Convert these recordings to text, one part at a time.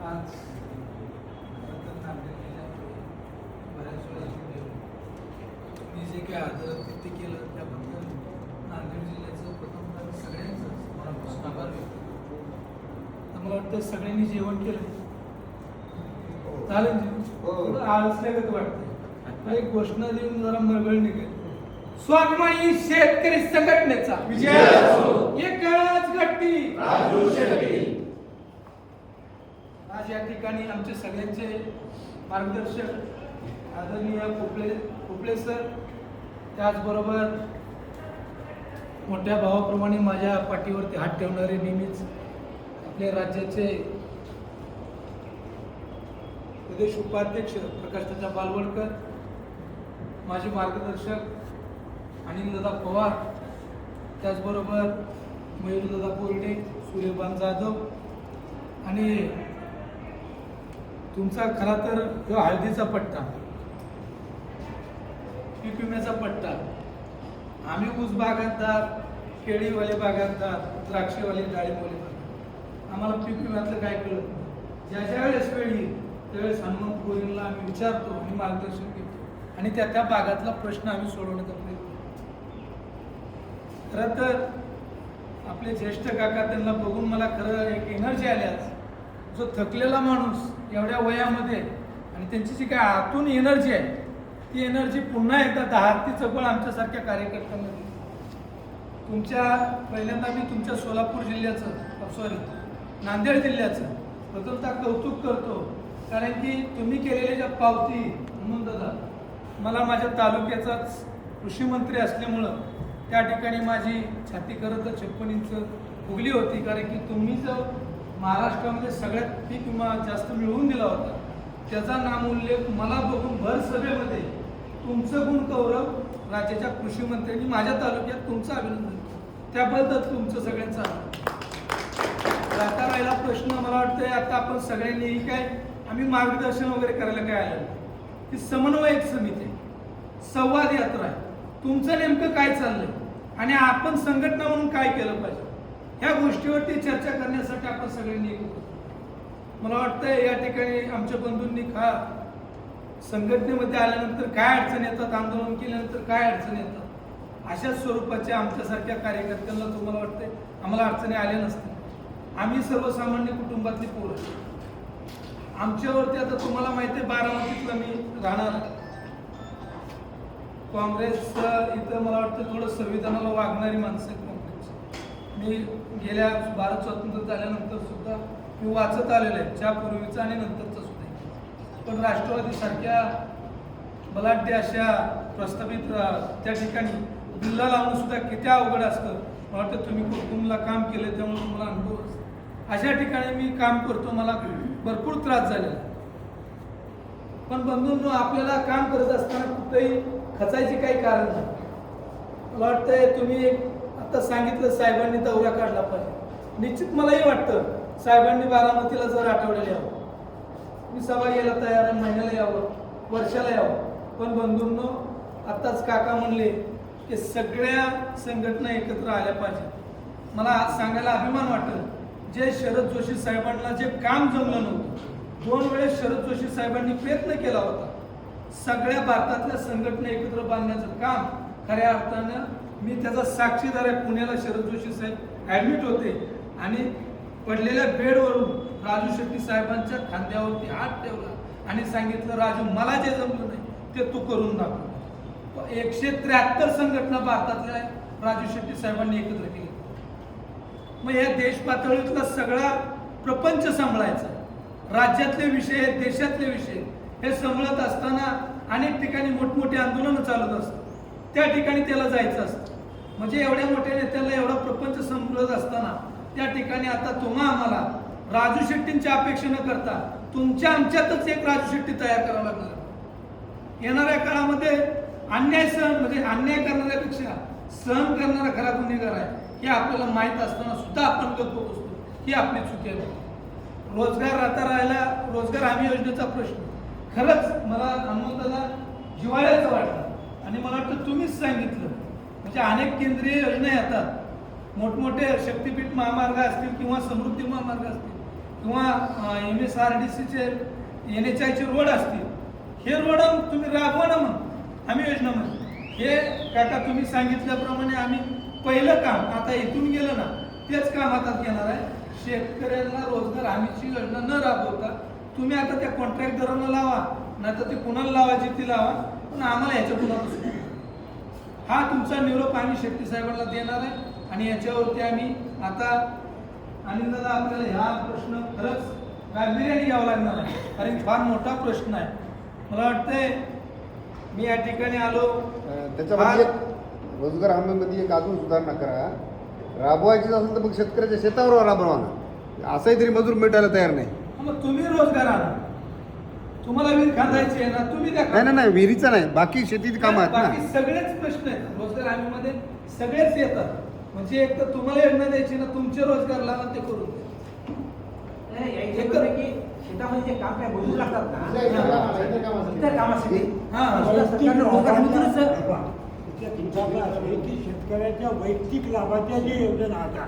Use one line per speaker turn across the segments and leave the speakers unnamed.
आज नांदेड जिल्ह्यामध्ये बऱ्याच वेळा येऊन मी जे काही आदरातिथ्य केलं त्याबद्दल नांदेड जिल्ह्याचं प्रथमतः सगळ्यांचं मनापासून आभार व्यक्त करतो. तर मला वाटतं सगळ्यांनी जेवण केलं चालेल थोडं आळसल्यागत वाटतं. एक घोषणा देऊन जरा मळगळ निघेल. स्वाभिमानी शेतकरी संघटनेचा
विजय असो.
एकच गट्टी
राजू शेट्टी.
आज या ठिकाणी आमचे सगळ्यांचे मार्गदर्शक आदरणीय कुपले सर, त्याचबरोबर मोठ्या भावाप्रमाणे माझ्या पाठीवरती हात ठेवणारे नेहमीच आपल्या राज्याचे प्रदेश उपाध्यक्ष प्रकाशदादा बालवडकर, माझे मार्गदर्शक अनिलदादा पवार, त्याचबरोबर मयूरदादा बोर्डे, सूर्यभान जाधव आणि तुमचा खरा तर जो हळदीचा पट्टा, पीक विम्याचा पट्टा, आम्ही ऊस बागायतदार, केळीवाले बागायतदार, द्राक्षेवाले, डाळिंबवाले बागायतदार, आम्हाला पीक विम्यातलं काय कळत नाही. ज्या वेळेस वेळ येईल त्यावेळेस हनुमंत गोरेंना आम्ही विचारतो आणि मार्गदर्शन घेतो आणि त्या भागातला प्रश्न आम्ही सोडवण्याचा प्रयत्न करतो. खरं तर आपले ज्येष्ठ काका, त्यांना बघून मला खरं एक एनर्जी आली. आज जो थकलेला माणूस एवढ्या वयामध्ये आणि त्यांची जी काय आतून एनर्जी आहे ती एनर्जी पुन्हा एकदा दहाती चपळ आमच्यासारख्या कार्यकर्त्यांना दिली. पहिल्यांदा मी तुमच्या सोलापूर जिल्ह्याचं नांदेड जिल्ह्याचं प्रथमतः कौतुक करतो, कारण की तुम्ही केलेल्या ज्या पावती म्हणून दादा, मला माझ्या तालुक्याचाच कृषी मंत्री असल्यामुळं त्या ठिकाणी माझी छाती खरं तर 56 इंच फुगली होती, कारण की तुम्ही जो महाराष्ट्रामध्ये सगळ्यात पीक विमा जास्त मिळवून दिला होता त्याचा नामोल्लेख मला बघून भर सभेमध्ये तुमचं गुण गौरव राज्याच्या कृषी मंत्र्यांनी माझ्या तालुक्यात तुमचं अभिनंदन, त्याबद्दल तुमचं सगळ्यांचं आता राहिला प्रश्न. मला वाटतंय आता आपण सगळ्यांनी काय आम्ही मार्गदर्शन वगैरे करायला काय आलं की समन्वयक समिती, संवाद यात्रा आहे, तुमचं नेमकं काय चाललंय आणि आपण संघटना म्हणून काय केलं पाहिजे ह्या गोष्टीवरती चर्चा करण्यासाठी आपण सगळ्यांनी एकत्र. मला वाटतंय या ठिकाणी आमच्या बंधूंनी संघटनेमध्ये आल्यानंतर काय अडचण येतात, आंदोलन केल्यानंतर काय अडचण येतात, अशा स्वरूपाच्या आमच्यासारख्या कार्यकर्त्यांना तुम्हाला वाटतंय आम्हाला अडचणी आल्या नसतील. आम्ही सर्वसामान्य कुटुंबातली पोरं, आमच्यावरती आता तुम्हाला माहिती आहे बारामतीतला मी राहणार. काँग्रेस इथं मला वाटतं थोडं संविधानाला वागणारी माणसं आहेत काँग्रेसची. मी गेल्या भारत स्वातंत्र्य झाल्यानंतर सुद्धा मी वाचत आलेलं आहे, त्यापूर्वीचं आणि नंतरचं सुद्धा. पण राष्ट्रवादी सारख्या बलाढ्य अशा प्रस्थापित त्या ठिकाणी बिल्ला लावणं सुद्धा किती अवघड असतं. मला वाटतं तुम्ही कुटुंबाला काम केलं त्यामुळे तुम्हाला अनुभव असतो. अशा ठिकाणी मी काम करतो, मला भरपूर त्रास झालेला. पण बंधूंनो, आपल्याला काम करत असताना कुठेही खचायचे काही कारण नाही. मला वाटतंय तुम्ही आता सांगितलं साहेबांनी दौरा काढला पाहिजे. निश्चित मलाही वाटतं साहेबांनी बारामतीला जर आठवड्याला यावं, मी सभा घ्यायला तयार आहे, महिन्याला यावं, वर्षाला यावं. पण बंधूंनो, आताच काका म्हणले की सगळ्या संघटना एकत्र आल्या पाहिजे. मला आज सांगायला अभिमान वाटेल, जे शरद जोशी साहेबांना जे काम जमलं नव्हतं, 2 वेळेस शरद जोशी साहेबांनी प्रयत्न केला होता सगळ्या भारतातल्या संघटना एकत्र बांधण्याचं काम, खऱ्या अर्थानं मी त्याचा साक्षीदार आहे. पुण्याला शरद जोशी साहेब ॲडमिट होते आणि पडलेल्या बेडवरून राजू शेट्टी साहेबांच्या खांद्यावरती हात ठेवला आणि सांगितलं, राजू मला जे जमलं नाही ते तू करून दाखव. 173 संघटना भारतातल्या राजू शेट्टी साहेबांनी एकत्र केली. मग या देश पातळीतला सगळा प्रपंच सांभाळायचा, राज्यातले विषय, देशातले विषय हे सांभाळत असताना अनेक ठिकाणी मोठमोठी आंदोलनं चालत असतात, त्या ठिकाणी त्याला जायचं असतं. म्हणजे एवढ्या मोठ्या नेत्याला एवढा प्रपंच सांभाळत असताना त्या ठिकाणी आता तुम्हा आम्हाला राजू शेट्टींची अपेक्षा न करता तुमच्या आमच्यातच एक राजू शेट्टी तयार करावं लागणार. येणाऱ्या काळामध्ये अन्याय करणाऱ्यापेक्षा सहन करणारा खरा गुन्हेगार आहे हे आपल्याला माहीत असताना सुद्धा आपण गप्प बसतो, ही आपली चुकी आहे. रोजगार हमी योजनेचा प्रश्न खरंच मला अमोलदाला जिव्हाळ्याचं वाटलं आणि मला वाटतं तुम्हीच सांगितलं. म्हणजे अनेक केंद्रीय योजना येतात, मोठमोठे शक्तीपीठ महामार्ग असतील किंवा समृद्धी महामार्ग असतील, किंवा MSRDCचे NHIचे रोड असतील, हे रोड तुम्ही राबवा ना मग आम्ही योजनामध्ये. हे काका तुम्ही सांगितल्याप्रमाणे आम्ही पहिलं काम आता इथून गेलं ना तेच काम हातात घेणार आहे. शेतकऱ्यांना रोजगार हमीची योजना न राबवता तुम्ही आता त्या कॉन्ट्रॅक्टदारांना लावा, नाही तर ते कुणाला लावायची ती लावा, पण आम्हाला ह्याच्या पुन्हा हा तुमचा निरोप आम्ही शेट्टी साहेबांना देणार आहे. आणि याच्यावरती आम्ही आता आनंदाला आपल्याला ह्या प्रश्न खरंच गांभीर्याने घ्यावा लागणार आहे, कारण फार मोठा प्रश्न आहे. मला वाटतंय मी या ठिकाणी आलो
त्याच्यामध्ये रोजगार हमीमध्ये एक अजून सुधारणा करा. राबवायची असेल तर मग शेतकऱ्याच्या शेतावर राबवा ना. असंही तरी मजूर मिळायला तयार नाही.
मग तुम्ही रोजगार आणा, तुम्हाला विहीर खांदायची आहे ना, तुम्ही द्या.
नाही विहिरीचा नाही, बाकी शेतीची कामं आहेत
बाकी
ना.
सगळेच प्रश्न आहेत रोजगार हमीमध्ये, सगळेच येतात. म्हणजे एक तर तुम्हाला योजना द्यायची ना, तुमचे रोजगार लावा ते करून द्या.
शेतामध्ये जे काम काय मजूर लागतात ना
इतर
कामासाठी
शेतकऱ्याच्या वैयक्तिक लाभाच्या जे योजना आता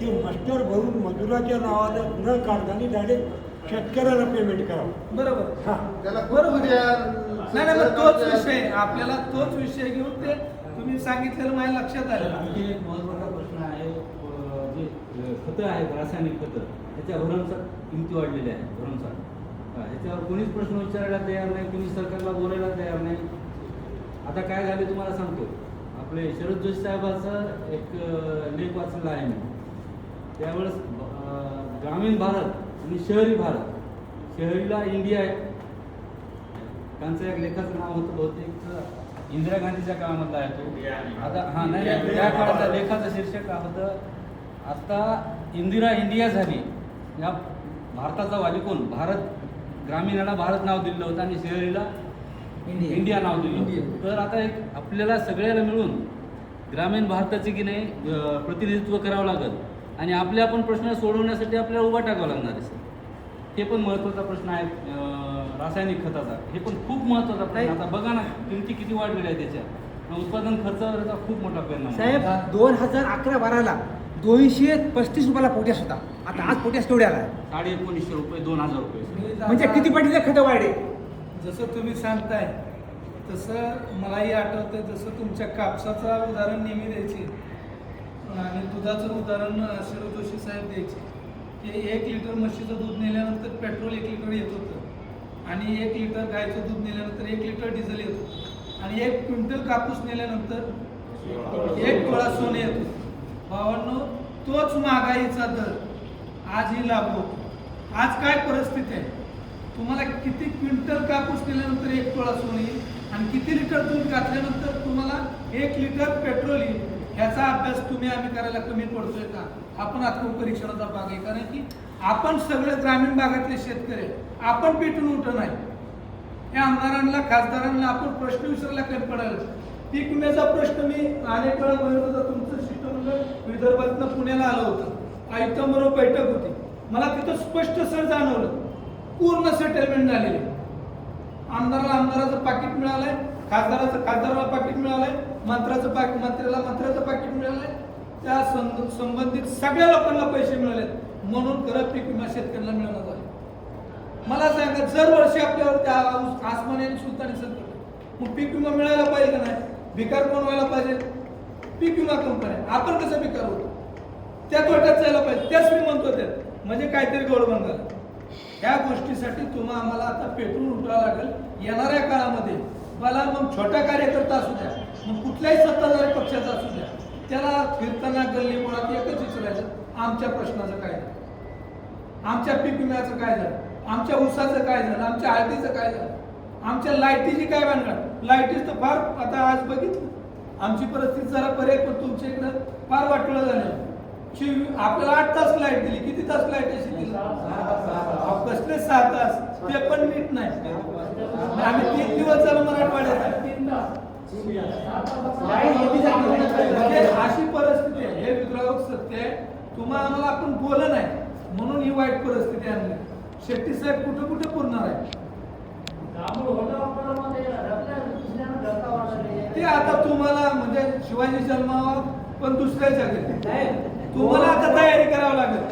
ते मास्टर भरून मजुराच्या नावाला न काढता डायरेक्ट शेतकऱ्याला पेमेंट करावं.
बरोबर.
हा
त्याला
बरोबर. नाही मग तोच विषय आपल्याला तोच विषय घेऊन ते तुम्ही सांगितलेलं माझ्या लक्षात आलं.
आणखी एक महत्त्वाचा प्रश्न आहे, जे खतं आहेत रासायनिक खतं त्याच्या भरमसाठ किमती वाढलेल्या आहेत भरमसाठ. ह्याच्यावर कोणीच प्रश्न विचारायला तयार नाही, कोणी सरकारला बोलायला तयार नाही. आता काय झाले तुम्हाला सांगतो. आपले शरद जोशी साहेबांचा एक लेख वाचलेला आहे मी. त्यावेळेस ग्रामीण भारत आणि शहरी भारत, शहरीला इंडिया आहे त्यांचं एक लेखाचं नाव होतं बहुतेक इंदिरा गांधीच्या काळामधला आहे तो. आता नाही त्या काळाच्या लेखाचं शीर्षक काय होतं, आता इंदिरा इंडिया झाली. या भारताचा वाली कोण, भारत ग्रामीणाला भारत नाव दिलं होतं आणि शहरीला इंडिया नाव दिलं होतं. तर आता एक आपल्याला सगळ्याला मिळून ग्रामीण भारताचे की नाही प्रतिनिधित्व करावं लागेल आणि आपले आपण प्रश्न सोडवण्यासाठी आपल्याला उभा टाकावं लागणार आहे. हे पण महत्त्वाचा प्रश्न आहे रासायनिक खताचा. हे पण खूप महत्त्वाचा प्रश्न. आता बघा ना किमती किती वाढलेल्या आहे त्याच्या, उत्पादन खर्चावर त्याचा खूप मोठा परिणाम
साहेब 2011-12ला 235 रुपयाला पोटॅश होता. आता आज पोटॅश केवढे आला?
1950 रुपये 2000 रुपये.
म्हणजे किती पटीचे खतं वाढले?
जसं तुम्ही सांगताय तसं मलाही आठवतंय. जसं तुमच्या कापसाचा उदाहरण नेहमी द्यायची आणि दुधाचं उदाहरण शरद जोशी साहेब द्यायचे की 1 लिटर म्हशीचं दूध नेल्यानंतर पेट्रोल 1 लिटर येत होतं आणि 1 लिटर गायचं दूध नेल्यानंतर 1 लिटर डिझेल येत होतं आणि 1 क्विंटल कापूस नेल्यानंतर 1 तोळा सोनं येत होतं. भावांनो, तोच महागाईचा दर आजही लागू होतो. आज काय परिस्थिती आहे, तुम्हाला किती क्विंटल कापूस केल्यानंतर 1 तोळा सोनं येईल आणि किती लिटर दूध घातल्यानंतर तुम्हाला 1 लिटर पेट्रोल येईल. ह्याचा अभ्यास आम्ही करायला कमी पडतोय का? आपण आत्मपरीक्षणाचा भाग आहे. कारण की आपण सगळे ग्रामीण भागातले शेतकरी आपण पेटून उठं नाही. या आमदारांना खासदारांना आपण प्रश्न विचारायला कमी पडायला. पीक विम्याचा प्रश्न मी अनेक वेळा बोलत होता. तुमचं शिष्टमंडळ विदर्भातनं पुण्याला आलं होतं, आयुक्तांबरोबर बैठक होती. मला तिथं स्पष्ट सर जाणवलं पूर्ण सेटलमेंट झालेली. आमदाराचं पाकिट मिळालंय, खासदाराला पाकिट मिळालंय, मंत्र्याचं पाकिट मिळालंय. त्या संबंधित सगळ्या लोकांना पैसे मिळाले म्हणून खरं पीक विमा शेतकऱ्यांना मिळणार आहे. मला सांगा, जर वर्षी आपल्यावर आसमानी आणि सुलतानी संकट, मग पीक विमा मिळायला पाहिजे का नाही? भिकार कोण व्हायला पाहिजे? पीक विमा कंपन्या. आपण कसं भिकार होतो? त्या तोट्यात जायला पाहिजे. त्याच मी म्हणतो त्यात म्हणजे काहीतरी गौरवण झालं. ह्या गोष्टीसाठी आम्हाला आता पेटून उठावं लागेल येणाऱ्या काळामध्ये. मला मग छोटा कार्यकर्ता असू द्या, मग कुठल्याही सत्ताधारी पक्षाचा असू द्या, त्याला फिरताना गल्ली मुळात एकच विचारायचं, आमच्या प्रश्नाचं काय झालं, आमच्या पीक विम्याचं काय झालं, आमच्या ऊसाचं काय झालं, आमच्या हळदीचं काय झालं, आमच्या लाईटीची काय भानगड. लाईटीच तर फार आता आज बघितलं आमची परिस्थिती जरा बरी आहे, पण तुमच्या इकडं फार वाटलं झालं. आपल्याला 8 तास लाईट दिली. किती तास लाईट आहे शेतीला? कसले 6 तास, ते पण नीट नाही. आम्ही 3 दिवस झालं मराठवाड्यात 3 तास. अशी परिस्थिती आहे. हे विद्रावक सत्य आहे. आम्हाला आपण बोललं नाही म्हणून ही वाईट परिस्थिती आणली. शेट्टी साहेब कुठं कुठं पुरणार आहे ते आता तुम्हाला, म्हणजे शिवाजी जन्मावा पण दुसऱ्या जगात तुम्हाला आता तयारी करावी लागेल.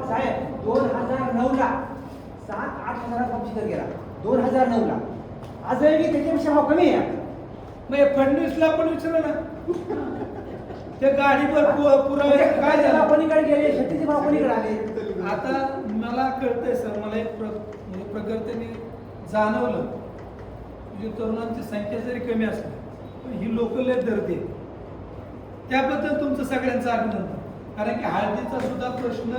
साहेब 5,000 पंप शिखर गेला 2009ला. आजही त्याच्यापेक्षा भाव कमी आहे.
मग हे फडणवीसला पण विचारा ना, ते गाडीवर पुरावे काय झालं.
पलीकडे गेले, शेतीचे भाव पलीकडे आले.
आता मला कळतंय सर, मला एक म्हणजे प्रगतीने जाणवलं, म्हणजे तरुणांची संख्या जरी कमी असली पण ही लोक लय दर्दी आहेत. त्याबद्दल तुमचं सगळ्यांचं अभिनंदन. कारण की हळदीचा सुद्धा प्रश्न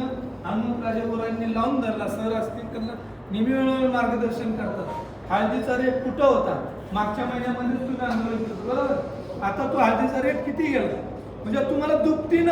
हनुमंतराजे गोरांनी लावून धरला. सर असतील त्यांना नेहमी वेळोवेळी मार्गदर्शन करतात. हळदीचा रेट कुठं होता मागच्या महिन्यामध्ये तुम्ही आंदोलन केलं बरोबर. आता तो हळदीचा रेट किती गेला, म्हणजे तुम्हाला दुपटीनं